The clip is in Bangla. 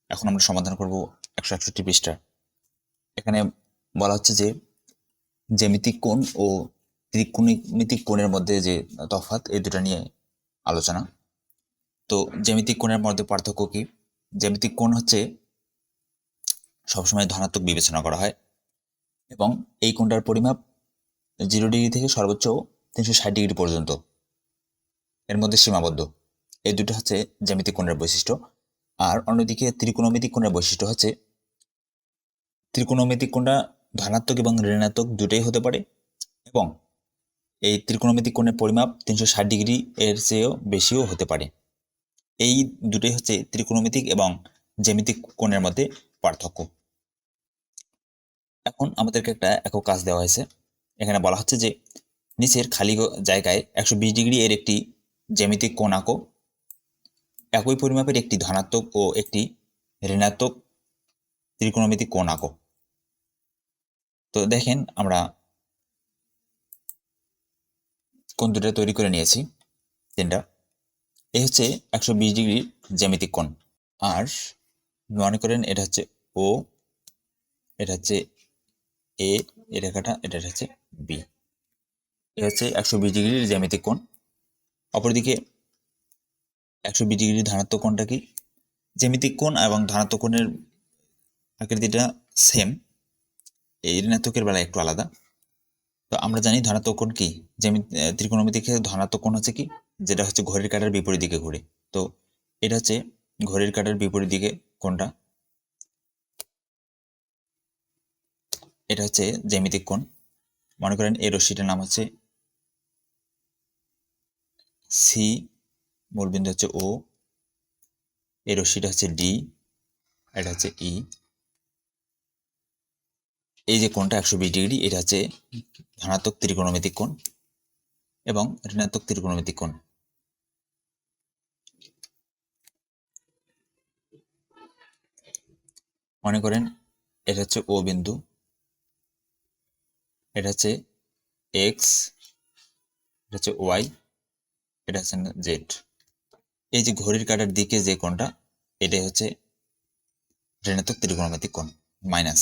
এখন আমরা সমাধান করব 161 পৃষ্ঠা। এখানে বলা হচ্ছে যে জ্যামিতিক কোণ ও ত্রিকোণমিতিক কোণের মধ্যে যে তফাৎ এই দুটো নিয়ে আলোচনা। তো জ্যামিতিক কোণের মধ্যে পার্থক্য কি? জ্যামিতিক কোণ হচ্ছে সবসময় ধনাত্মক বিবেচনা করা হয় এবং এই কোণটার পরিমাপ 0 ডিগ্রি থেকে সর্বোচ্চ 360 ডিগ্রি পর্যন্ত এর মধ্যে সীমাবদ্ধ। এই দুটো হচ্ছে জ্যামিতিক কোণের বৈশিষ্ট্য। আর অন্যদিকে ত্রিকোণমিতিক কোণের বৈশিষ্ট্য হচ্ছে ত্রিকোণমিতিক কোণটা ধনাত্মক এবং ঋণাত্মক দুটোই হতে পারে এবং এই ত্রিকোণমিতিক কোণের পরিমাপ 360 ডিগ্রি এর চেয়েও বেশিও হতে পারে। এই দুটোই হচ্ছে ত্রিকোণমিতিক এবং জ্যামিতিক কোণের মধ্যে পার্থক্য। এখন আমাদেরকে একটা একক কাজ দেওয়া হয়েছে। এখানে বলা হচ্ছে যে নিচের খালি জায়গায় 120 ডিগ্রি এর একটি জ্যামিতিক কোণ আঁকো। একই পরিমাপের একটি ধনাত্মক ও একটি ঋণাত্মক ত্রিকোণমিতিক কোণ আঁকো। তো দেখেন আমরা কোণ দুটো তৈরি করে নিয়েছি, তিনটা। এই হচ্ছে 120 ডিগ্রির জ্যামিতিক কোণ। আর মনে করেন এটা হচ্ছে ও, এটা হচ্ছে এ, এই রেখাটা, এটা হচ্ছে বি। এটা হচ্ছে 120 ডিগ্রির জ্যামিতিক কোণ। অপরদিকে 120 ডিগ্রির ধনাত্মক কোণটা কি? জ্যামিতিক কোণ এবং ধনাত্মক কোণের আকৃতিটা সেম, এই ঋণাত্মকের বেলায় একটু আলাদা। তো আমরা জানি ধনাত্মক কোণ কি, ত্রিকোণমিতিকে ধনাত্মক কোণ হচ্ছে কি, যেটা হচ্ছে ঘড়ির কাঁটার বিপরীত দিকে ঘুরে। তো এটা হচ্ছে ঘড়ির কাঁটার বিপরীত দিকে কোণটা, এটা হচ্ছে জ্যামিতিক কোণ। মনে করেন এই রশ্মিটার নাম হচ্ছে সি, মূলবিন্দু হচ্ছে ও, এই রশ্মিটা হচ্ছে ডি, এটা হচ্ছে ই। এই যে কোণটা 120 ডিগ্রি, এটা হচ্ছে ধনাত্মক ত্রিকোণমিতিক কোণ এবং ঋণাত্মক ত্রিকোণমিতিক কোণ। মনে করেন এটা হচ্ছে ও বিন্দু, এটা হচ্ছে এক্স, এটা হচ্ছে ওয়াই, এটা হচ্ছে জেড। এই যে ঘড়ির কাঁটার দিকে যে কোণটা, এটাই হচ্ছে ঋণাত্মক ত্রিকোণমিতিক কোণ, মাইনাস।